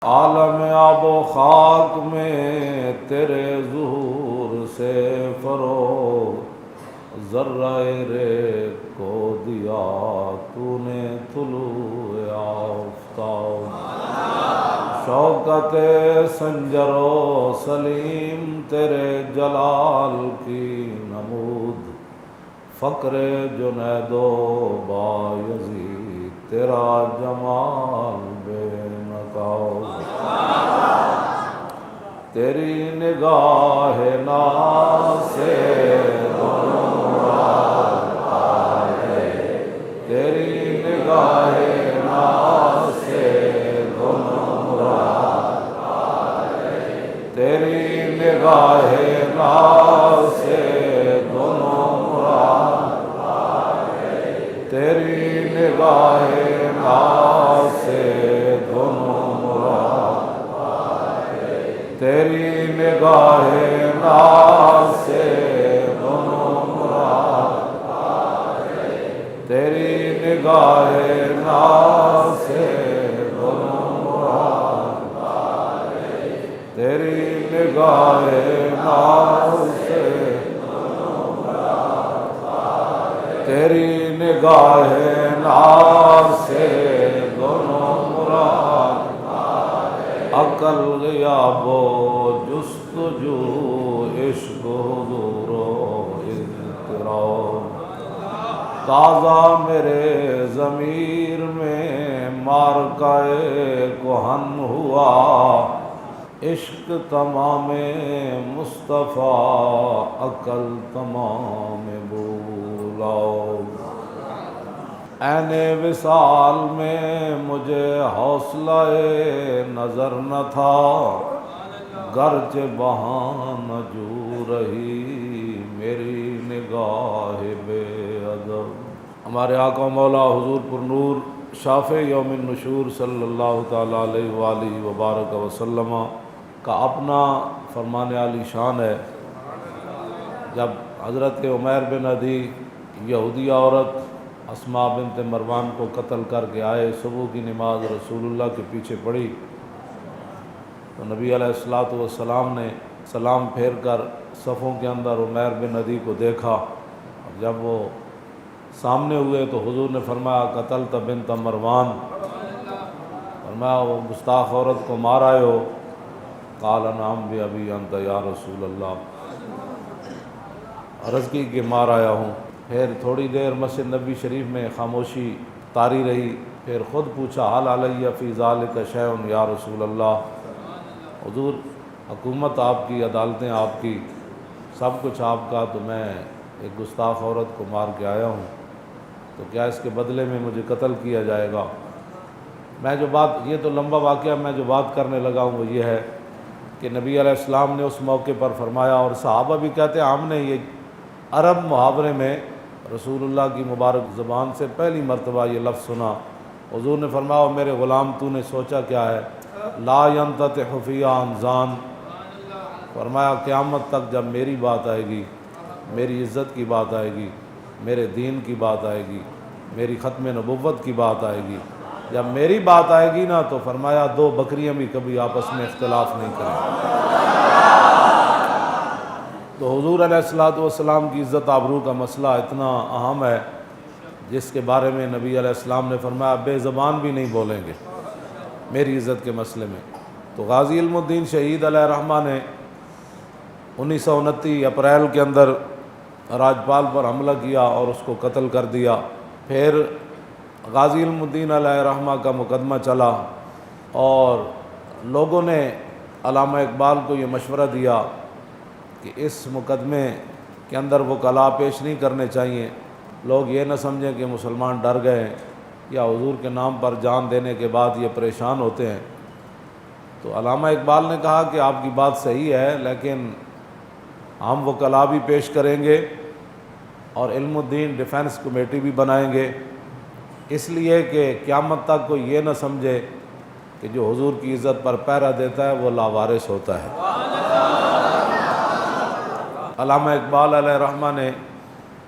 عالم آب و خاک میں تیرے ظہور سے فروغ، ذرہ ریگ کو دیا تو نے طلوع آفتاب، شوکت سنجر و سلیم تیرے جلال کی نمود، فقر جنید و بایزید تیرا جمال بے نقاب، تیری نگاہ ناز سے دونوں مراد پائے، تیری نگاہ ناز سے دونوں مراد پائے، تیری نگاہ ناز سے دونوں مراد پائے، تیری نگاہ ناز سے دونوں مراد، تیری نگاہ ناز سے دونوں مراد پائے، تیری نگاہ ناز سے دونوں مراد پائے، تیری نگاہ ناز سے دونوں مراد پائے، تیری نگاہ ناز سے دونوں مراد، عقل غیاب و جستجو عشق و حضور و اضطراب، تازہ میرے ضمیر میں مارکہ کہن ہوا، عشق تمام مصطفیٰ عقل تمام بولاؤ، عین وصال میں مجھے حوصلہ نظر نہ تھا، گرچہ وہاں نہ جو رہی میری نگاہ بے ادب۔ ہمارے آقا مولا حضور پر نور شافع یوم النشور صلی اللہ تعالیٰ علیہ وآلہ وبارک وسلم کا اپنا فرمان عالی شان ہے۔ جب حضرت عمیر بن عدی یہودی عورت اسماء بنت مروان کو قتل کر کے آئے، صبح کی نماز رسول اللہ کے پیچھے پڑھی تو نبی علیہ الصلوۃ والسلام نے سلام پھیر کر صفوں کے اندر عمیر بن عدی کو دیکھا، اور جب وہ سامنے ہوئے تو حضور نے فرمایا قتلت بنت مروان، فرمایا وہ گستاخ عورت کو مار آئے ہو؟ قال نعم بأبی انت یا رسول اللہ، عرض کی کہ مار آیا ہوں۔ پھر تھوڑی دیر مسجد نبی شریف میں خاموشی طاری رہی، پھر خود پوچھا حل علی فی ذالک شیء یا رسول اللہ، حضور حکومت آپ کی، عدالتیں آپ کی، سب کچھ آپ کا، تو میں ایک گستاخ عورت کو مار کے آیا ہوں، تو کیا اس کے بدلے میں مجھے قتل کیا جائے گا؟ میں جو بات، یہ تو لمبا واقعہ، میں جو بات کرنے لگا ہوں وہ یہ ہے کہ نبی علیہ السلام نے اس موقع پر فرمایا، اور صحابہ بھی کہتے ہیں ہم نے یہ عرب محاورے میں رسول اللہ کی مبارک زبان سے پہلی مرتبہ یہ لفظ سنا۔ حضور نے فرمایا میرے غلام تو نے سوچا کیا ہے؟ لا ينتطع فیہ انزان، فرمایا قیامت تک جب میری بات آئے گی، میری عزت کی بات آئے گی، میرے دین کی بات آئے گی، میری ختم نبوت کی بات آئے گی، جب میری بات آئے گی نا تو فرمایا دو بکریاں بھی کبھی آپس میں اختلاف نہیں کریں۔ تو حضور علیہ الصلوۃ والسلام کی عزت آبرو کا مسئلہ اتنا اہم ہے جس کے بارے میں نبی علیہ السلام نے فرمایا بے زبان بھی نہیں بولیں گے میری عزت کے مسئلے میں۔ تو غازی علم الدین شہید علیہ رحمہ نے 1929 اپریل کے اندر راجپال پر حملہ کیا اور اس کو قتل کر دیا۔ پھر غازی علم الدین علیہ رحمہ کا مقدمہ چلا اور لوگوں نے علامہ اقبال کو یہ مشورہ دیا کہ اس مقدمے کے اندر وکلاء پیش نہیں کرنے چاہیے، لوگ یہ نہ سمجھیں کہ مسلمان ڈر گئے ہیں یا حضور کے نام پر جان دینے کے بعد یہ پریشان ہوتے ہیں۔ تو علامہ اقبال نے کہا کہ آپ کی بات صحیح ہے، لیکن ہم وکلاء بھی پیش کریں گے اور علم الدین ڈیفنس کمیٹی بھی بنائیں گے، اس لیے کہ قیامت تک کوئی یہ نہ سمجھے کہ جو حضور کی عزت پر پہرا دیتا ہے وہ لاوارث ہوتا ہے۔ علامہ اقبال علیہ رحمہ نے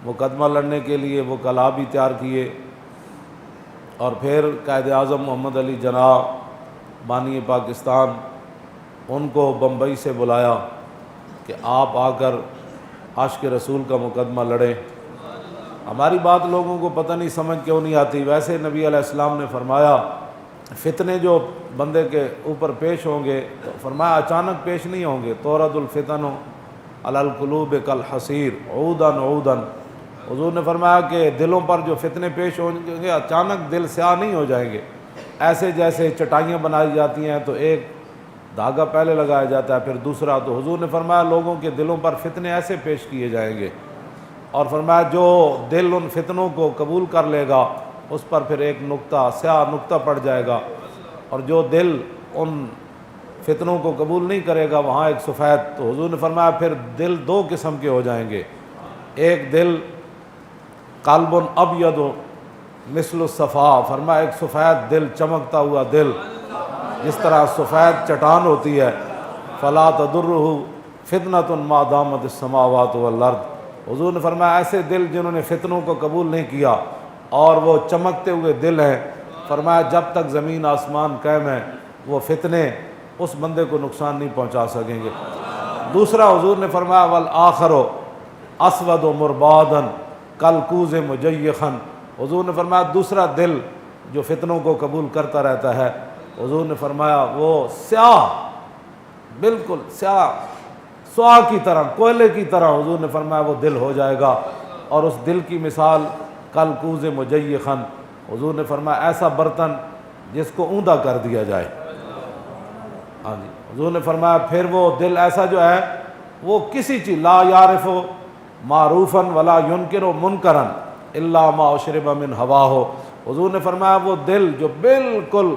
مقدمہ لڑنے کے لیے وکلاء بھی تیار کیے، اور پھر قائد اعظم محمد علی جناح بانی پاکستان، ان کو بمبئی سے بلایا کہ آپ آ کر عاشق رسول کا مقدمہ لڑیں۔ ہماری بات لوگوں کو پتہ نہیں سمجھ کیوں نہیں آتی۔ ویسے نبی علیہ السلام نے فرمایا فتنے جو بندے کے اوپر پیش ہوں گے تو فرمایا اچانک پیش نہیں ہوں گے، تورد الفتن علی القلوب کالحصیر عودا عودا۔ حضور نے فرمایا کہ دلوں پر جو فتنے پیش ہوں گے اچانک دل سیاہ نہیں ہو جائیں گے، ایسے جیسے چٹائیاں بنائی جاتی ہیں تو ایک دھاگا پہلے لگایا جاتا ہے پھر دوسرا، تو حضور نے فرمایا لوگوں کے دلوں پر فتنے ایسے پیش کیے جائیں گے، اور فرمایا جو دل ان فتنوں کو قبول کر لے گا اس پر پھر ایک نقطہ سیاہ نقطہ پڑ جائے گا، اور جو دل ان فتنوں کو قبول نہیں کرے گا وہاں ایک سفید۔ تو حضور نے فرمایا پھر دل دو قسم کے ہو جائیں گے، ایک دل قلب ابیض مثل الصفا، فرمایا ایک سفید دل چمکتا ہوا دل، جس طرح سفید چٹان ہوتی ہے، فلا تضرہ فتنۃ ما دامت السماوات والارض۔ حضور نے فرمایا ایسے دل جنہوں نے فتنوں کو قبول نہیں کیا اور وہ چمکتے ہوئے دل ہیں، فرمایا جب تک زمین آسمان قائم ہے وہ فتنے اس بندے کو نقصان نہیں پہنچا سکیں گے۔ دوسرا حضور نے فرمایا والآخر اسود مربادا کالکوز مجیخا، حضور نے فرمایا دوسرا دل جو فتنوں کو قبول کرتا رہتا ہے، حضور نے فرمایا وہ سیاہ، بالکل سیاہ سوا کی طرح، کوئلے کی طرح، حضور نے فرمایا وہ دل ہو جائے گا، اور اس دل کی مثال کالکوز مجیخا، حضور نے فرمایا ایسا برتن جس کو اوندا کر دیا جائے۔ ہاں جی، حضور نے فرمایا پھر وہ دل ایسا جو ہے وہ کسی چیز لا یعرف معروفا ولا ینکر منکرا الا ما اشرب من ہواہ، حضور نے فرمایا وہ دل جو بالکل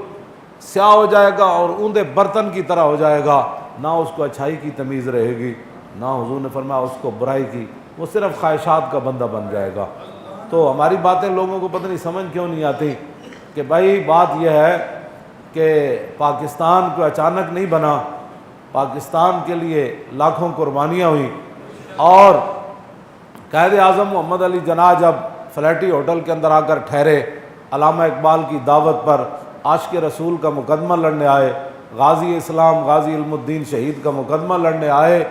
سیاہ ہو جائے گا اور اوندے برتن کی طرح ہو جائے گا، نہ اس کو اچھائی کی تمیز رہے گی، نہ حضور نے فرمایا اس کو برائی کی، وہ صرف خواہشات کا بندہ بن جائے گا۔ تو ہماری باتیں لوگوں کو پتہ نہیں سمجھ کیوں نہیں آتی کہ بھائی بات یہ ہے کہ پاکستان کو اچانک نہیں بنا، پاکستان کے لیے لاکھوں قربانیاں ہوئیں، اور قائد اعظم محمد علی جناح جب فلیٹی ہوٹل کے اندر آ کر ٹھہرے، علامہ اقبال کی دعوت پر عاشق رسول کا مقدمہ لڑنے آئے، غازی اسلام غازی علم الدین شہید کا مقدمہ لڑنے آئے،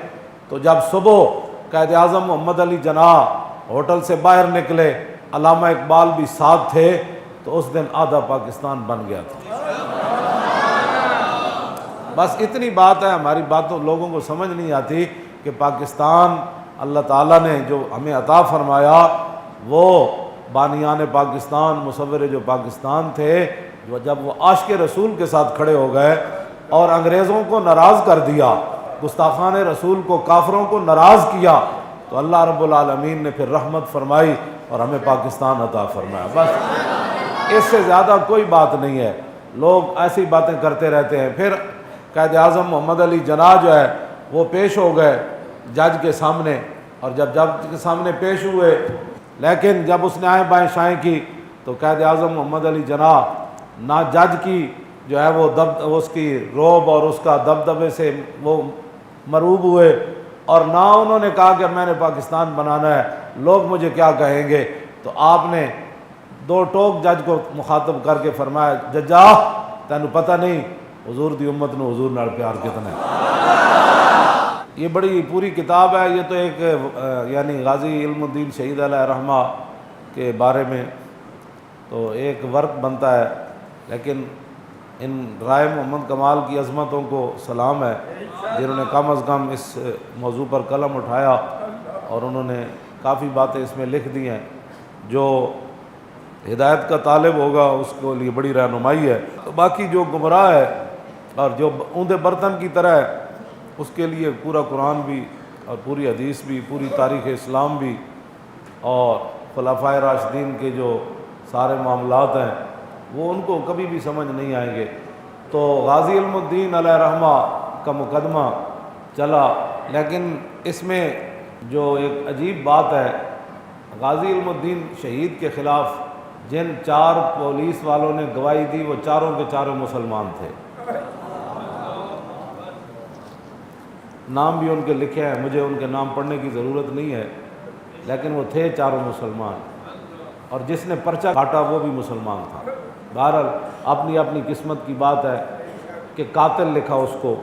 تو جب صبح قائد اعظم محمد علی جناح ہوٹل سے باہر نکلے، علامہ اقبال بھی ساتھ تھے، تو اس دن آدھا پاکستان بن گیا تھا۔ بس اتنی بات ہے، ہماری باتوں لوگوں کو سمجھ نہیں آتی کہ پاکستان اللہ تعالیٰ نے جو ہمیں عطا فرمایا، وہ بانیان پاکستان مصور جو پاکستان تھے، جب وہ عاشق رسول کے ساتھ کھڑے ہو گئے اور انگریزوں کو ناراض کر دیا، گستاخان رسول کو کافروں کو ناراض کیا، تو اللہ رب العالمین نے پھر رحمت فرمائی اور ہمیں پاکستان عطا فرمایا۔ بس اس سے زیادہ کوئی بات نہیں ہے، لوگ ایسی باتیں کرتے رہتے ہیں۔ پھر قائد اعظم محمد علی جناح جو ہے وہ پیش ہو گئے جج کے سامنے، اور جب جج کے سامنے پیش ہوئے، لیکن جب اس نے آئیں بائیں شائیں کی تو قائد اعظم محمد علی جناح نہ جج کی جو ہے وہ اس کی روب اور اس کا دبدبے سے وہ مروب ہوئے، اور نہ انہوں نے کہا کہ میں نے پاکستان بنانا ہے، لوگ مجھے کیا کہیں گے۔ تو آپ نے دو ٹوک جج کو مخاطب کر کے فرمایا ججا تینوں پتہ نہیں حضور دی امت نو حضور نال پیار کتنا ہے۔ یہ بڑی پوری کتاب ہے، یہ تو ایک یعنی غازی علم الدین شہید علیہ رحمہ کے بارے میں تو ایک ورق بنتا ہے، لیکن ان رائے محمد کمال کی عظمتوں کو سلام ہے جنہوں نے کم از کم اس موضوع پر قلم اٹھایا، اور انہوں نے کافی باتیں اس میں لکھ دی ہیں جو ہدایت کا طالب ہوگا اس کو لیے بڑی رہنمائی ہے۔ تو باقی جو گمراہ ہے اور جو اوندے برتن کی طرح ہے اس کے لیے پورا قرآن بھی اور پوری حدیث بھی، پوری تاریخ اسلام بھی، اور خلفائے راشدین کے جو سارے معاملات ہیں وہ ان کو کبھی بھی سمجھ نہیں آئیں گے۔ تو غازی علم الدین علیہ رحمہ کا مقدمہ چلا، لیکن اس میں جو ایک عجیب بات ہے، غازی علم الدین شہید کے خلاف جن 4 پولیس والوں نے گواہی دی وہ چاروں کے چاروں مسلمان تھے، نام بھی ان کے لکھے ہیں، مجھے ان کے نام پڑھنے کی ضرورت نہیں ہے، لیکن وہ تھے چاروں مسلمان، اور جس نے پرچہ کاٹا وہ بھی مسلمان تھا۔ بہرحال اپنی اپنی قسمت کی بات ہے، کہ قاتل لکھا اس کو۔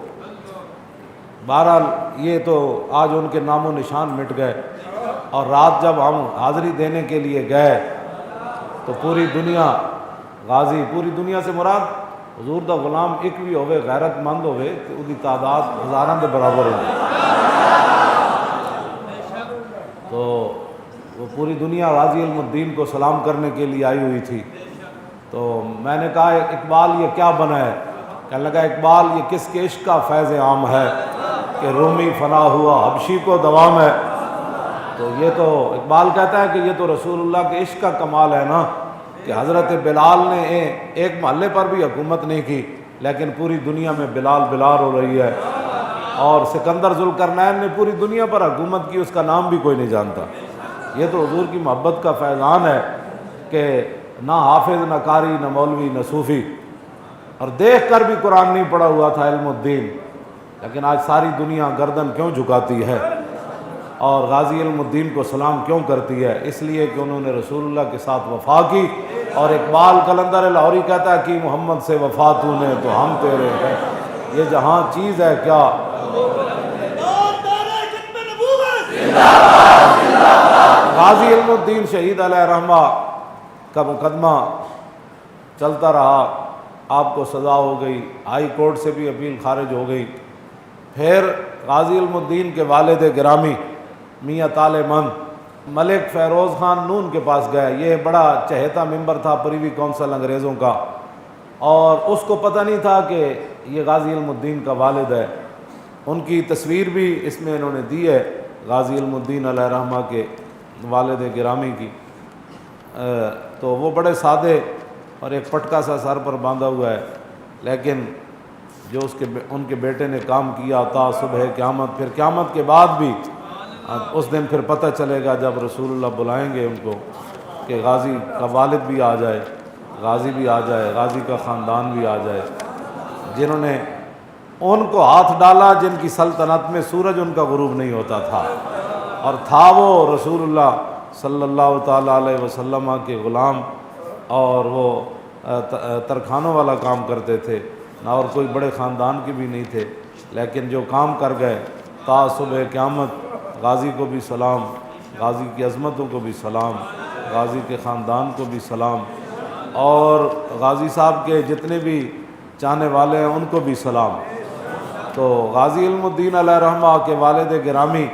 بہرحال یہ تو آج ان کے نام و نشان مٹ گئے، اور رات جب ہم حاضری دینے کے لیے گئے تو پوری دنیا غازی، پوری دنیا سے مراد حضور دا غلام ایک بھی ہوئے غیرت مند ہوئے تو ان کی تعداد ہزاراں دے برابر ہوگی۔ تو وہ پوری دنیا غازی علم الدین کو سلام کرنے کے لیے آئی ہوئی تھی۔ تو میں نے کہا اقبال یہ کیا بنا ہے؟ کہنے لگا اقبال یہ کس کے عشق کا فیض عام ہے کہ رومی فنا ہوا حبشی کو دوام ہے۔ تو یہ تو اقبال کہتا ہے کہ یہ تو رسول اللہ کے عشق کا کمال ہے نا، کہ حضرت بلال نے ایک محلے پر بھی حکومت نہیں کی لیکن پوری دنیا میں بلال بلال ہو رہی ہے، اور سکندر ذوالقرنین نے پوری دنیا پر حکومت کی، اس کا نام بھی کوئی نہیں جانتا۔ یہ تو حضور کی محبت کا فیضان ہے کہ نہ حافظ نہ قاری نہ مولوی نہ صوفی، اور دیکھ کر بھی قرآن نہیں پڑھا ہوا تھا علم الدین، لیکن آج ساری دنیا گردن کیوں جھکاتی ہے اور غازی علم الدین کو سلام کیوں کرتی ہے؟ اس لیے کہ انہوں نے رسول اللہ کے ساتھ وفا کی، اور اقبال قلندر لاہوری کہتا ہے کہ محمد سے وفا تو نے تو ہم تیرے ہیں۔ یہ جہاں چیز ہے کیا، غازی علم الدین شہید علیہ رحمہ کا مقدمہ چلتا رہا، آپ کو سزا ہو گئی، ہائی کورٹ سے بھی اپیل خارج ہو گئی۔ پھر غازی علم الدین کے والد گرامی میاں طالع مند ملک فیروز خان نون کے پاس گئے۔ یہ بڑا چہیتا ممبر تھا پریوی کونسل انگریزوں کا، اور اس کو پتہ نہیں تھا کہ یہ غازی علم الدین کا والد ہے۔ ان کی تصویر بھی اس میں انہوں نے دی ہے، غازی علم الدین علیہ رحمہ کے والد گرامی کی۔ تو وہ بڑے سادے اور ایک پٹکا سا سر پر باندھا ہوا ہے، لیکن جو ان کے بیٹے نے کام کیا تا صبح قیامت، پھر قیامت کے بعد بھی اس دن پھر پتہ چلے گا جب رسول اللہ بلائیں گے ان کو کہ غازی کا والد بھی آ جائے، غازی بھی آ جائے، غازی کا خاندان بھی آ جائے، جنہوں نے ان کو ہاتھ ڈالا، جن کی سلطنت میں سورج ان کا غروب نہیں ہوتا تھا، اور تھا وہ رسول اللہ صلی اللہ تعالیٰ علیہ وسلم کے غلام، اور وہ ترخانوں والا کام کرتے تھے، نہ اور کوئی بڑے خاندان کے بھی نہیں تھے، لیکن جو کام کر گئے تا صبح قیامت۔ غازی کو بھی سلام، غازی کی عظمتوں کو بھی سلام، غازی کے خاندان کو بھی سلام، اور غازی صاحب کے جتنے بھی چاہنے والے ہیں ان کو بھی سلام۔ تو غازی علم الدین علیہ رحمہ کے والد گرامی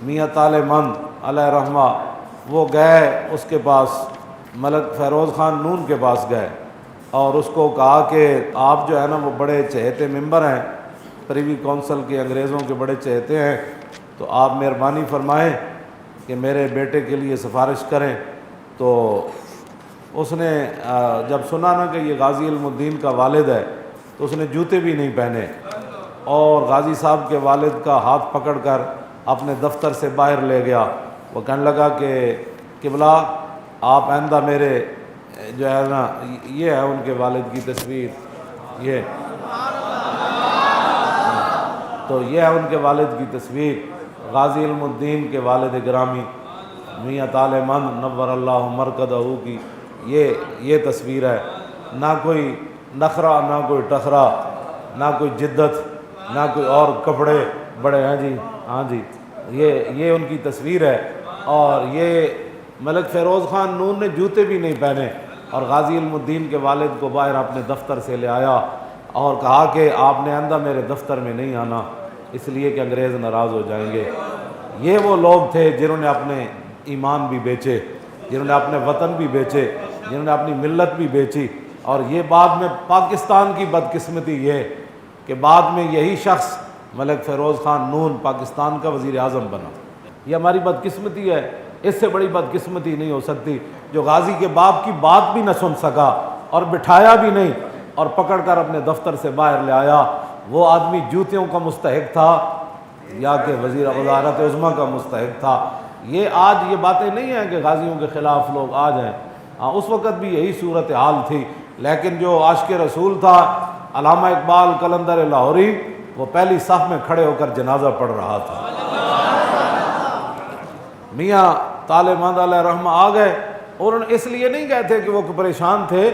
میاں طالع مند علیہ رحمہ وہ گئے اس کے پاس، ملک فیروز خان نون کے پاس گئے، اور اس کو کہا کہ آپ جو ہے نا وہ بڑے چہیتے ممبر ہیں پریوی کونسل کے، انگریزوں کے بڑے چہیتے ہیں، تو آپ مہربانی فرمائیں کہ میرے بیٹے کے لیے سفارش کریں۔ تو اس نے جب سنا نا کہ یہ غازی علم الدین کا والد ہے تو اس نے جوتے بھی نہیں پہنے، اور غازی صاحب کے والد کا ہاتھ پکڑ کر اپنے دفتر سے باہر لے گیا۔ وہ کہنے لگا کہ قبلہ آپ آئندہ میرے جو ہے نا، یہ ہے ان کے والد کی تصویر، یہ تو یہ ہے ان کے والد کی تصویر، غازی علم الدین کے والد گرامی میاں طالع مند نور اللہ مرکزہ کی یہ تصویر ہے۔ نہ کوئی نخرہ، نہ کوئی ٹخرا، نہ کوئی جدت، نہ کوئی اور کپڑے بڑے ہیں جی، ہاں جی، یہ ان کی تصویر ہے۔ اور یہ ملک فیروز خان نون نے جوتے بھی نہیں پہنے، اور غازی علم الدین کے والد کو باہر اپنے دفتر سے لے آیا اور کہا کہ آپ نے آئندہ میرے دفتر میں نہیں آنا، اس لیے کہ انگریز ناراض ہو جائیں گے۔ یہ وہ لوگ تھے جنہوں نے اپنے ایمان بھی بیچے، جنہوں نے اپنے وطن بھی بیچے، جنہوں نے اپنی ملت بھی بیچی، اور یہ بعد میں پاکستان کی بدقسمتی یہ کہ بعد میں یہی شخص ملک فیروز خان نون پاکستان کا وزیر اعظم بنا۔ یہ ہماری بدقسمتی ہے، اس سے بڑی بدقسمتی نہیں ہو سکتی، جو غازی کے باپ کی بات بھی نہ سن سکا اور بٹھایا بھی نہیں اور پکڑ کر اپنے دفتر سے باہر لے آیا۔ وہ آدمی جوتیوں کا مستحق تھا یا کہ وزیر وزارت عظمیٰ کا مستحق تھا؟ یہ آج یہ باتیں نہیں ہیں کہ غازیوں کے خلاف لوگ آ جائیں، ہاں اس وقت بھی یہی صورتحال تھی، لیکن جو عاشق رسول تھا علامہ اقبال قلندر لاہوری، وہ پہلی صف میں کھڑے ہو کر جنازہ پڑھ رہا تھا۔ میاں طالع مند علیہ رحمہ آ گئے، اور انہوں نے اس لیے نہیں گئے تھے کہ وہ پریشان تھے،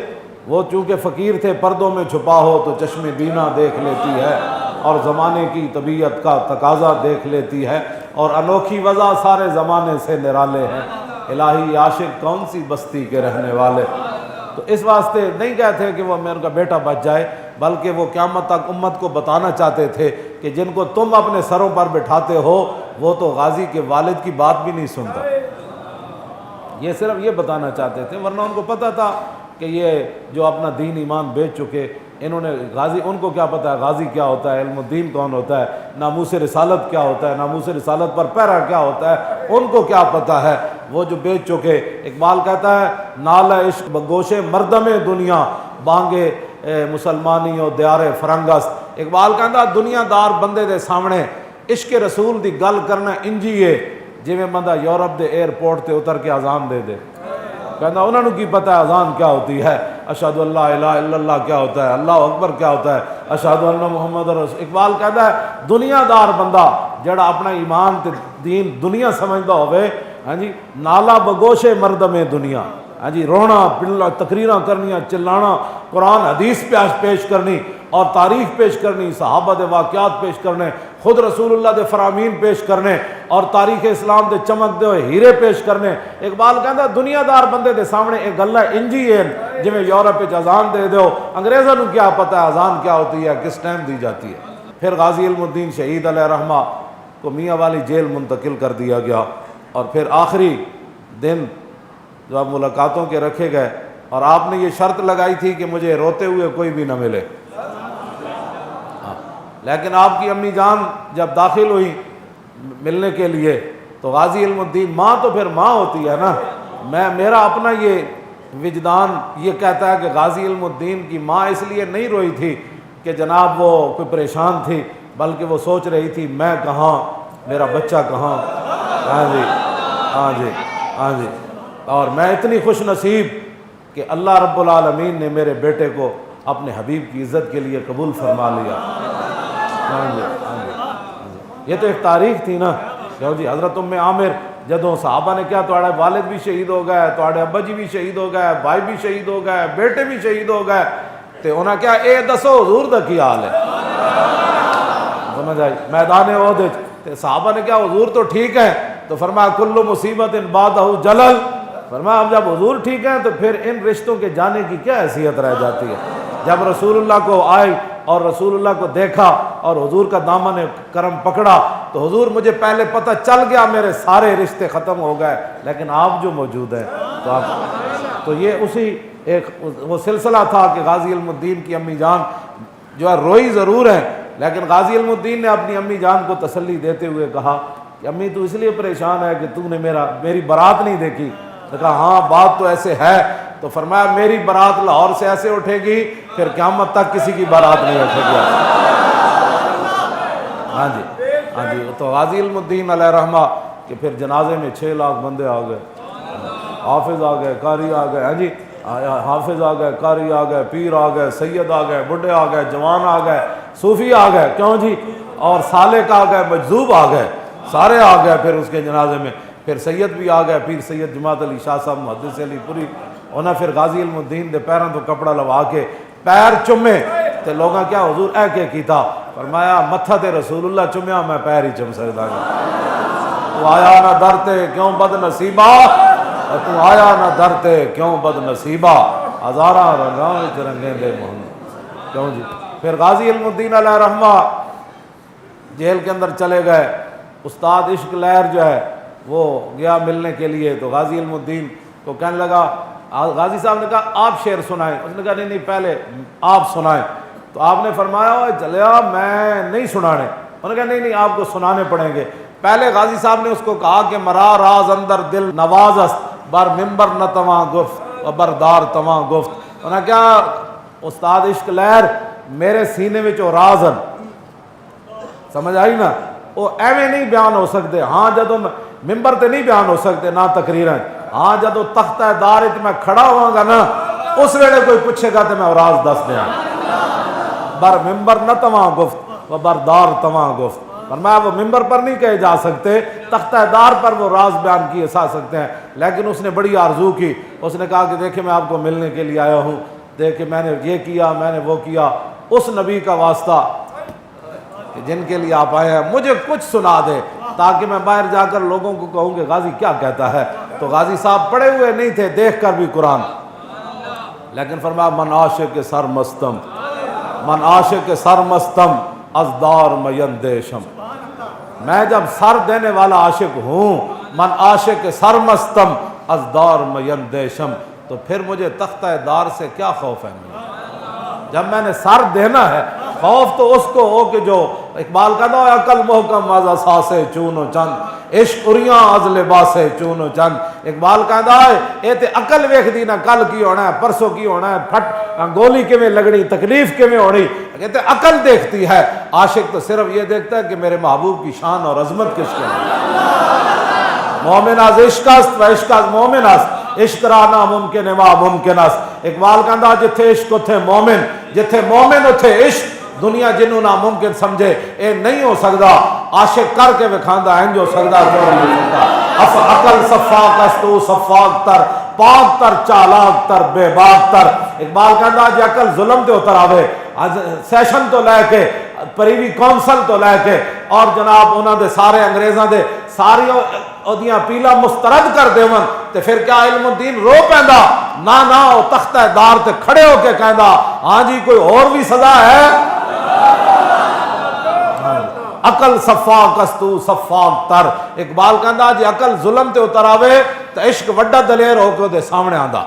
وہ چونکہ فقیر تھے، پردوں میں چھپا ہو تو چشم بینا دیکھ لیتی ہے، اور زمانے کی طبیعت کا تقاضا دیکھ لیتی ہے، اور انوکھی وضع سارے زمانے سے نرالے ہیں، الہی عاشق کون سی بستی کے رہنے والے۔ تو اس واسطے نہیں کہتے کہ وہ میرے کا بیٹا بچ جائے، بلکہ وہ قیامت تک امت کو بتانا چاہتے تھے کہ جن کو تم اپنے سروں پر بٹھاتے ہو وہ تو غازی کے والد کی بات بھی نہیں سنتا۔ یہ صرف یہ بتانا چاہتے تھے، ورنہ ان کو پتہ تھا کہ یہ جو اپنا دین ایمان بیچ چکے، انہوں نے غازی، ان کو کیا پتہ ہے غازی کیا ہوتا ہے، علم الدین کون ہوتا ہے، ناموس رسالت کیا ہوتا ہے، ناموس رسالت پر پیرا کیا ہوتا ہے، ان کو کیا پتہ ہے، وہ جو بیچ چکے۔ اقبال کہتا ہے نال عشق بگوش مردم دنیا بانگے مسلمانی و دیار فرنگست۔ اقبال کہتا دنیا دار بندے دے سامنے عشق رسول دی گل کرنا انجی ہے جویں بندہ یورپ دے ایئرپورٹ تے اتر کے اذان دے دے۔ کہنا انہوں نے کی پتہ ہے اذان کیا ہوتی ہے، اشہد اللہ الہ الا اللہ کیا ہوتا ہے، اللہ اکبر کیا ہوتا ہے، اشہد ان محمد رسول۔ اقبال کہتا ہے دنیا دار بندہ جڑا اپنا ایمان تے دین دنیا سمجھدا ہوئے، ہاں جی، نالا بگوش مردم دنیا، ہاں جی، رونا پلنا تقریراں کرنیاں چلانا، قرآن حدیث پیش کرنی اور تاریخ پیش کرنی، صحابہ دے واقعات پیش کرنے، خود رسول اللہ دے فرامین پیش کرنے اور تاریخ اسلام دے چمک دے ہوئے ہیرے پیش کرنے۔ اقبال کہتا دنیا دار بندے دے سامنے ایک گلہ انجی ہے جویں یورپ وچ اذان دے دیو، انگریزاں نوں کیا پتہ ہے اذان کیا ہوتی ہے، کس ٹائم دی جاتی ہے۔ پھر غازی علم الدین شہید علیہ رحمہ کو میاں والی جیل منتقل کر دیا گیا، اور پھر آخری دن جب ملاقاتوں کے رکھے گئے، اور آپ نے یہ شرط لگائی تھی کہ مجھے روتے ہوئے کوئی بھی نہ ملے، لیکن آپ کی امی جان جب داخل ہوئی ملنے کے لیے تو غازی علم الدین، ماں تو پھر ماں ہوتی ہے نا، میرا اپنا یہ وجدان یہ کہتا ہے کہ غازی علم الدین کی ماں اس لیے نہیں روئی تھی کہ جناب وہ کوئی پریشان تھی، بلکہ وہ سوچ رہی تھی میں کہاں، میرا بچہ کہاں، ہاں جی ہاں جی ہاں جی، اور میں اتنی خوش نصیب کہ اللہ رب العالمین نے میرے بیٹے کو اپنے حبیب کی عزت کے لیے قبول فرما لیا۔ ہاں جی ہاں جی، یہ تو ایک تاریخ تھی نا۔ جی حضرت ام عامر جدوں صحابہ نے کیا تواڈے والد بھی شہید ہو گئے، تواڈے ابا جی بھی شہید ہو گئے، بھائی بھی شہید ہو گئے، بیٹے بھی شہید ہو گئے، تے انہاں کیا اے دسو حضور دا کی حال ہے، سمجھ آئی، میدان احد تے صحابہ نے کیا حضور تو ٹھیک ہے، تو فرمایا کل مصیبت بعدہ جلل، فرمایا اب جب حضور ٹھیک ہیں تو پھر ان رشتوں کے جانے کی کیا حیثیت رہ جاتی ہے۔ جب رسول اللہ کو آئی اور رسول اللہ کو دیکھا اور حضور کا دامن کرم پکڑا تو حضور مجھے پہلے پتہ چل گیا میرے سارے رشتے ختم ہو گئے، لیکن آپ جو موجود ہیں تو آپ، تو یہ اسی ایک وہ سلسلہ تھا کہ غازی علم الدین کی امی جان جو ہے روئی ضرور ہے، لیکن غازی علم الدین نے اپنی امی جان کو تسلی دیتے ہوئے کہا کہ امی تو اس لیے پریشان ہے کہ تو نے میری بارات نہیں دیکھی۔ تو کہا ہاں بات تو ایسے ہے، تو فرمایا میری بارات لاہور سے ایسے اٹھے گی پھر قیامت تک کسی کی بارات نہیں اٹھے گی۔ ہاں جی ہاں جی، تو غازی علم الدین علیہ رحمہ کہ پھر جنازے میں 6 لاکھ بندے آ گئے، حافظ آ گئے، قاری آ گئے، ہاں جی حافظ آ گئے، قاری آ گئے، پیر آ گئے، سید آ گئے، بڈھے آ گئے، جوان آ گئے، صوفی آ گئے، کیوں جی، اور سالک آ گئے، مجذوب آ گئے، سارے آ گئے پھر اس کے جنازے میں۔ پھر سید بھی آ گئے، پیر سید جماعت علی شاہ صاحب محدث علی پوری، انہیں پھر غازی علم الدین دے پیروں تو کپڑا لوا کے پیر چومے تے لوگاں کیا حضور اے کے کیتا، فرمایا متھا تے رسول اللہ چومیا میں پیر ہی چم سکدا تو آیا نہ در تے کیوں بد نصیبہ، تو آیا نہ در تے کیوں بد نصیبہ، ہزاراں رنگاں وچ رنگیں دے محمد، کیوں جی۔ پھر غازی علم الدین علیہ رحمہ جیل کے اندر چلے گئے، استاد عشق لہر جو ہے وہ گیا ملنے کے لیے، تو غازی علم الدین کو کہنے لگا، غازی صاحب نے کہا آپ شعر سنائیں، اس نے کہا نہیں نہیں پہلے آپ سنائیں، تو آپ نے فرمایا چلیا میں نہیں سنانے، انہوں نے کہا نہیں نہیں آپ کو سنانے پڑیں گے۔ پہلے غازی صاحب نے اس کو کہا کہ مرا راز اندر دل نوازست بر ممبر نہ تواں گفت و بردار تواں گفت، انہوں نے کہا استاد عشق لہر میرے سینے میں جو راز ہیں، سمجھ آئی نا، وہ ایویں نہیں بیان ہو سکتے، ہاں جدوں ممبر تے نہیں بیان ہو سکتے نہ تقریراں، ہاں جدوں تختہ دار وچ میں کھڑا ہواں گا نا اس ویلے کوئی پوچھے گا تو میں راز دس دیاں، بر ممبر نہ تواں گفت و بردار تواں گفت، فرمایا وہ ممبر پر نہیں کہے جا سکتے، تختہ دار پر وہ راز بیان کیے جا سکتے ہیں، لیکن اس نے بڑی آرزو کی، اس نے کہا کہ دیکھیں میں آپ کو ملنے کے لیے آیا ہوں، دیکھ کہ میں نے یہ کیا، میں نے وہ کیا، اس نبی کا واسطہ کہ جن کے لیے آپ آئے ہیں مجھے کچھ سنا دے تاکہ میں باہر جا کر لوگوں کو کہوں کہ غازی کیا کہتا ہے۔ تو غازی صاحب پڑھے ہوئے نہیں تھے، دیکھ کر بھی قرآن، لیکن فرمایا من عاشق سر مستم، من عاشق سر مستم از دار میندیشم، میں جب سر دینے والا عاشق ہوں، من عاشق سر مستم از دار میندیشم، تو پھر مجھے تختہ دار سے کیا خوف ہے؟ جب میں نے سر دینا ہے، خوف تو اس کو ہو کہ جو اقبال کہتا ہے عقل محکم از اساسے چون و چند، عشق اریاں از لباس چون و چند۔ اقبال کہتا ہے اے تے عقل ویکھ دی نا کل کی ہونا ہے، پرسوں کی ہونا ہے، پھٹ گولی کیویں لگنی، تکلیف کیویں ہونی، کہتے عقل دیکھتی ہے، عاشق تو صرف یہ دیکھتا ہے کہ میرے محبوب کی شان اور عظمت کس کے ہے۔ مومن از عشق است و عشق از مومن است، عشق را ناممکن ما ممکن است۔ اقبال کہتا جتھے عشق اتھے مومن، جتھے مومن اتھے عشق، دنیا جنوں ناممکن سمجھے اے نہیں ہو سکتا، عاشق کر کے وکھاندا انج ہو سکتا کیوں نہیں ہو سکتا۔ اف عقل صفاق است تو صفاق تر، پاک تر چالاک تر بے باک تر۔ اقبال کہتا جی عقل ظلم تے اتر آوے، سیشن تو لے کے پریوی کونسل تو لے کے اور جناب انہاں دے سارے انگریزاں دے ساری اودیاں پیلا مسترد کر دیون تے پھر کیا علم الدین رو پیندا؟ نہ او تختہ دار تے کھڑے ہو کے کہندا ہاں جی کوئی اور بھی سزا ہے۔ عقل صفاق است تو صفاق تر۔ اقبال کہندا جی عقل ظلم تے اتر آوے تے عشق وڈا دلیر ہو کے دے سامنے آندا۔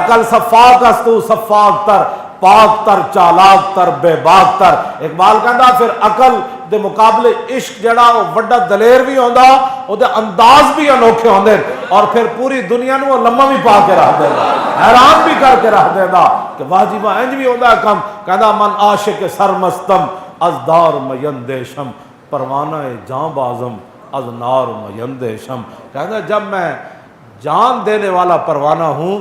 عقل صفاق است تو صفاق تر، پاک تر چالاک تر بے باک تر۔ اقبال کہندا پھر عقل دے مقابلے عشق جڑا وہ وڈا دلیر بھی ہوندا، او دے انداز بھی انوکھے ہوندے، اور پھر پوری دنیا نو لمحہ بھی پا کے رکھ دیندا، حیران بھی کر کے رکھ دیندا کہ واہ جی واہ انج بھی ہوندا ہے کم۔ کہندا من عاشق سرمستم از دار میندیشم، پروانہ جاں بازم از نار میندیشم۔ کہندا جب میں جان دینے والا پروانہ ہوں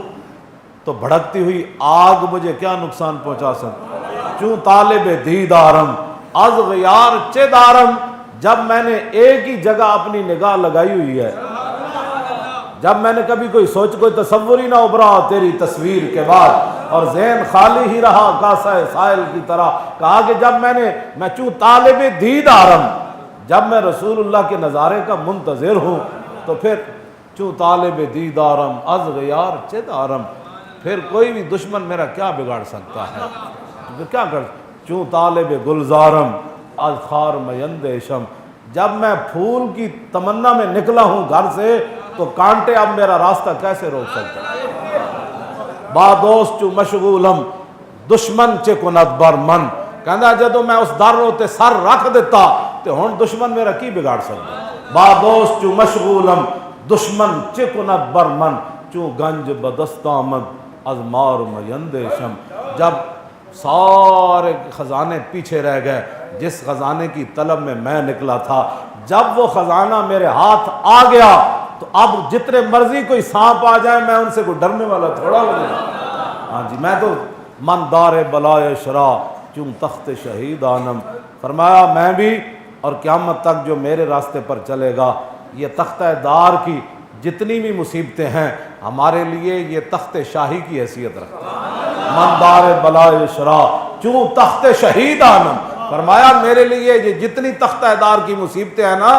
تو بھڑکتی ہوئی آگ مجھے کیا نقصان پہنچا سکتی؟ چوں طالب دیدارم از غیار چے دارم، جب میں نے ایک ہی جگہ اپنی نگاہ لگائی ہوئی ہے، جب میں نے کبھی کوئی سوچ کوئی تصور ہی نہ ابھرا تیری تصویر کے بعد، اور ذہن خالی ہی رہا کاسہ سائل کی طرح، کہا کہ جب میں چوں طالب دیدارم، جب میں رسول اللہ کے نظارے کا منتظر ہوں، تو پھر چوں طالب دیدارم از غیار چے دارم، پھر کوئی بھی دشمن میرا کیا بگاڑ سکتا ہے؟ پھر کیا کر چوں طالب گلزارم از خار میندیشم، جب میں پھول کی تمنا میں نکلا ہوں گھر سے تو کانٹے اب میرا راستہ کیسے روک سکتا ہے؟ با دوست چوں مشغولم دشمن چے کند بر من، کہندا جدو میں اس در تے سر رکھ دیتا تو ہن دشمن میرا کی بگاڑ سکتا؟ با دوست چوں مشغولم دشمن چے کند بر من، چوں گنج بدست آمد از مار میندیشم، جب سارے خزانے پیچھے رہ گئے، جس خزانے کی طلب میں نکلا تھا، جب وہ خزانہ میرے ہاتھ آ گیا تو اب جتنے مرضی کوئی سانپ آ جائے میں ان سے کوئی ڈرنے والا تھوڑا ہو جائے۔ ہاں جی میں تو من دار بلائے شرا چوں تخت شہید آنم، فرمایا میں بھی اور قیامت تک جو میرے راستے پر چلے گا، یہ تختہ دار کی جتنی بھی مصیبتیں ہیں ہمارے لیے یہ تخت شاہی کی حیثیت رکھتا ہے۔ من دار بلائے شرا چوں تخت شہید آنم، فرمایا میرے لیے یہ جتنی تختہ دار کی مصیبتیں ہیں نا،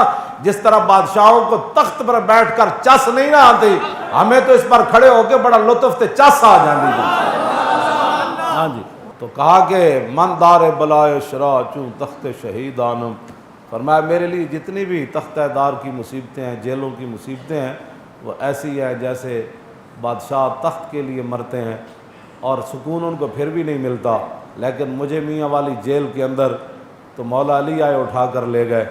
جس طرح بادشاہوں کو تخت پر بیٹھ کر چس نہیں نہ آتی، ہمیں تو اس پر کھڑے ہو کے بڑا لطف تے چس آ جاندی جی۔ ہاں جی تو کہا کہ من دار بلائے شرا چوں تخت شہید آنم، فرمایا میرے لیے جتنی بھی تختہ دار کی مصیبتیں ہیں، جیلوں کی مصیبتیں ہیں، وہ ایسی ہیں جیسے بادشاہ تخت کے لیے مرتے ہیں اور سکون ان کو پھر بھی نہیں ملتا، لیکن مجھے میاں والی جیل کے اندر تو مولا علی آئے اٹھا کر لے گئے۔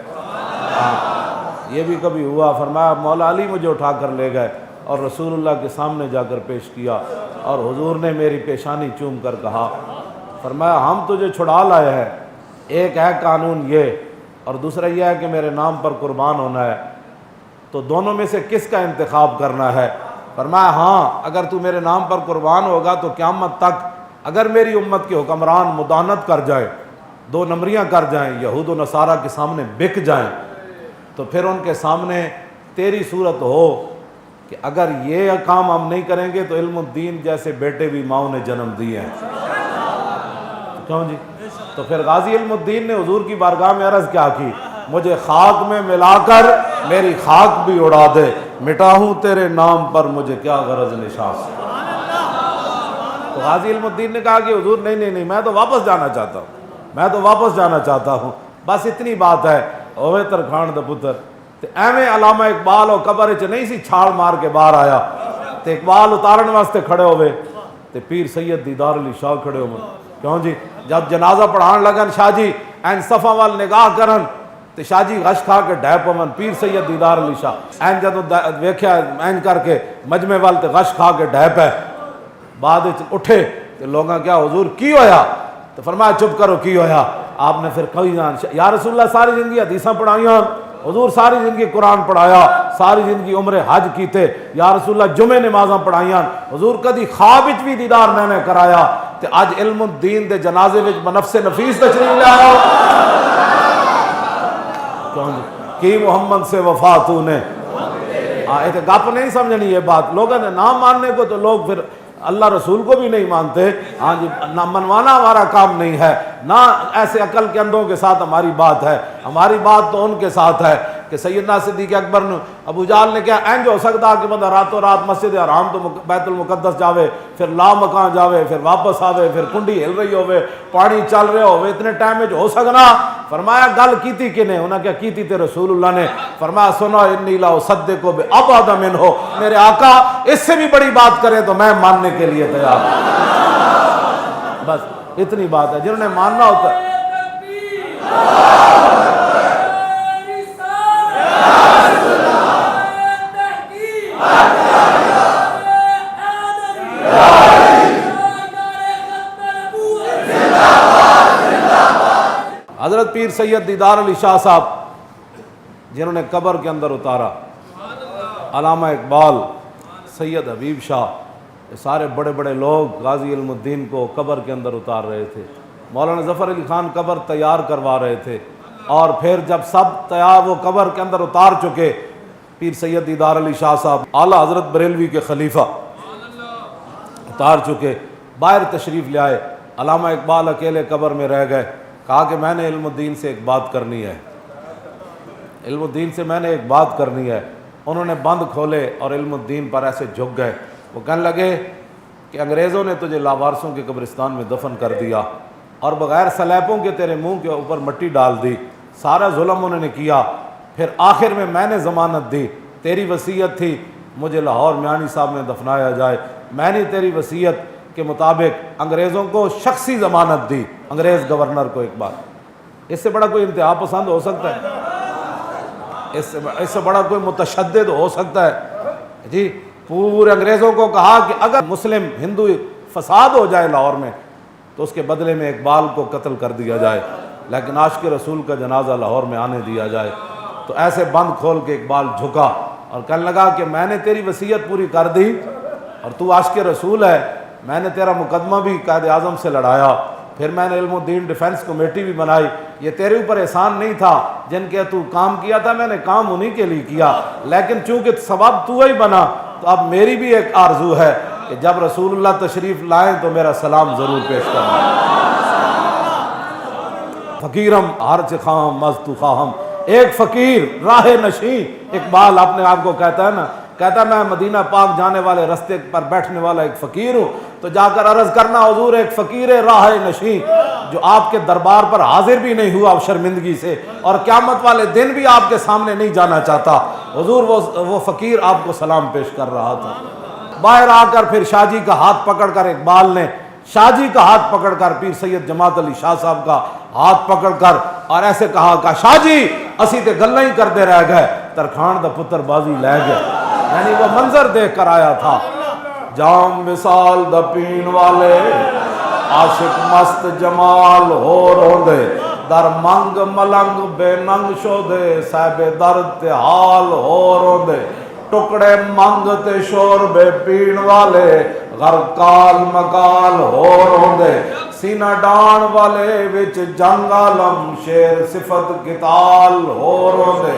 یہ بھی کبھی ہوا، فرمایا مولا علی مجھے اٹھا کر لے گئے اور رسول اللہ کے سامنے جا کر پیش کیا، اور حضور نے میری پیشانی چوم کر کہا، فرمایا ہم تجھے چھڑا لائے ہیں، ایک ہے قانون یہ اور دوسرا یہ ہے کہ میرے نام پر قربان ہونا ہے، تو دونوں میں سے کس کا انتخاب کرنا ہے؟ فرمایا ہاں اگر تو میرے نام پر قربان ہوگا تو قیامت تک اگر میری امت کے حکمران مدانت کر جائیں، دو نمبریاں کر جائیں، یہود و نصارہ کے سامنے بک جائیں، تو پھر ان کے سامنے تیری صورت ہو کہ اگر یہ کام ہم نہیں کریں گے تو علم الدین جیسے بیٹے بھی ماؤں نے جنم دیے ہیں۔ کیوں جی؟ تو پھر غازی علم الدین نے حضور کی بارگاہ میں عرض کیا کی، مجھے خاک میں ملا کر میری خاک بھی اڑا دے، مٹا ہوں تیرے نام پر مجھے کیا غرض نشان سے۔ تو غازی علم الدین نے کہا کہ حضور نہیں میں تو واپس جانا چاہتا ہوں، میں تو واپس جانا چاہتا ہوں، بس اتنی بات ہے۔ اوے ترکھان دا پتر تے ایویں علامہ اقبال اور قبر وچ نہیں سی چھال مار کے باہر آیا تے اقبال اتارن واسطے کھڑے ہوئے تے پیر سید دیدار علی شاہ کھڑے ہوئے۔ کیوں جی؟ جب جنازہ پڑھان لگن شاہ جی این صفا وال نگاہ کرن تے شاہ جی غش کھا کے ڈھے پون، پیر سید دیدار علی شاہ این جدوں ویکھیا این کر کے مجمع وال تے غش کھا کے ڈھے پے، بعد وچ اٹھے تے لوگاں کیا حضور کی ہویا؟ تو فرمایا چپ کرو کی ہویا؟ آپ نے پھر کہی جان یا رسول اللہ ساری زندگی حدیثاں پڑھائیاں، حضور ساری زندگی قرآن پڑھایا، ساری زندگی عمر حج کیتے، یا رسول اللہ جمعے نمازاں پڑھائیاں، حضور کدی خواب وچ بھی دیدار میں نے کرایا، تے اج علم الدین دے جنازے وچ بنفس نفیس تشریف لے آؤ۔ کیوں جی؟ کی محمد سے وفا تو نے، یہ گپ نہیں سمجھنی یہ بات، لوگوں نے نام ماننے کو تو لوگ پھر اللہ رسول کو بھی نہیں مانتے۔ ہاں جی، نہ منوانا ہمارا کام نہیں ہے، نہ ایسے عقل کے اندھوں کے ساتھ ہماری بات ہے، ہماری بات تو ان کے ساتھ ہے کہ سیدنا صدیق اکبر نے ابو جہل نے کیا اینج ہو سکتا کہ بندہ راتوں رات مسجد حرام تو بیت المقدس جاوے، پھر لا مکان جاوے، پھر واپس آوے، پھر کنڈی ہل رہی ہوئے، پانی چل رہے ہوئے، اتنے ٹائم میں ہو سکنا؟ فرمایا گل کیتی کنے؟ انہاں کیا کیتی تے رسول اللہ نے۔ فرمایا سنو انی لا اصدق بابعد منہ، میرے آقا اس سے بھی بڑی بات کرے تو میں ماننے کے لیے تیار ہوں۔ بس اتنی بات ہے، جنہوں نے ماننا ہوتا ہے۔ حضرت پیر سید دیدار علی شاہ صاحب جنہوں نے قبر کے اندر اتارا، علامہ اقبال، سید حبیب شاہ، یہ سارے بڑے بڑے لوگ غازی علم الدین کو قبر کے اندر اتار رہے تھے۔ مولانا ظفر علی خان قبر تیار کروا رہے تھے، اور پھر جب سب تیار وہ قبر کے اندر اتار چکے، پیر سید دیدار علی شاہ صاحب اعلیٰ حضرت بریلوی کے خلیفہ اتار چکے، باہر تشریف لے آئے، علامہ اقبال اکیلے قبر میں رہ گئے، کہا کہ میں نے علم الدین سے ایک بات کرنی ہے، علم الدین سے میں نے ایک بات کرنی ہے۔ انہوں نے بند کھولے اور علم الدین پر ایسے جھک گئے، وہ کہنے لگے کہ انگریزوں نے تجھے لاوارثوں کے قبرستان میں دفن کر دیا اور بغیر سلیپوں کے تیرے منہ کے اوپر مٹی ڈال دی، سارا ظلم انہوں نے کیا، پھر آخر میں نے ضمانت دی، تیری وصیت تھی مجھے لاہور میانی صاحب میں دفنایا جائے، میں نے تیری وصیت کے مطابق انگریزوں کو شخصی ضمانت دی، انگریز گورنر کو۔ ایک بات، اس سے بڑا کوئی انتہا پسند ہو سکتا ہے؟ اس سے بڑا کوئی متشدد ہو سکتا ہے؟ جی، پورے انگریزوں کو کہا کہ اگر مسلم ہندو فساد ہو جائے لاہور میں تو اس کے بدلے میں اقبال کو قتل کر دیا جائے، لیکن عاشق رسول کا جنازہ لاہور میں آنے دیا جائے۔ تو ایسے بند کھول کے اقبال جھکا اور کہنے لگا کہ میں نے تیری وصیت پوری کر دی اور تو عاشق رسول ہے، میں نے تیرا مقدمہ بھی قائد اعظم سے لڑایا، پھر میں نے علم الدین ڈیفنس کمیٹی بھی بنائی، یہ تیرے اوپر احسان نہیں تھا، جن کے تو کام کیا تھا میں نے کام انہی کے لیے کیا، لیکن چونکہ سبب تو ہی بنا تو اب میری بھی ایک آرزو ہے کہ جب رسول اللہ تشریف لائیں تو میرا سلام ضرور پیش کرنا۔ فقیرم ہرچ خواہم مزتو خواہم، ایک فقیر راہ نشین، اقبال اپنے آپ کو کہتا ہے نا، کہتا ہے میں مدینہ پاک جانے والے رستے پر بیٹھنے والا ایک فقیر ہوں، تو جا کر عرض کرنا حضور ایک فقیر راہ نشین جو آپ کے دربار پر حاضر بھی نہیں ہوا شرمندگی سے اور قیامت والے دن بھی آپ کے سامنے نہیں جانا چاہتا، حضور وہ فقیر آپ کو سلام پیش کر رہا تھا۔ باہر آ کر پھر شاہ جی کا ہاتھ پکڑ کر اقبال نے شاہ جی کا ہاتھ پکڑ کر پیر سید جماعت علی شاہ صاحب کا ہاتھ پکڑ کر اور ایسے کہا کہ شاہ جی اسی تے گلاں ہی کرتے رہ گئے، ترکھان دا پتر بازی لے گئے۔ یعنی وہ منظر دیکھ کر آیا تھا، جام وصال دا پین والے عاشق مست جمال ہو روندے، در منگ ملنگ بے ننگ شودے صاحب درد تے حال ہو روندے، ٹکڑے منگ تے شور بے پین والے غرقال مقال ہو روندے، سینہ ڈان والے وچ جنگ عالم شیر صفت قتال ہو روندے،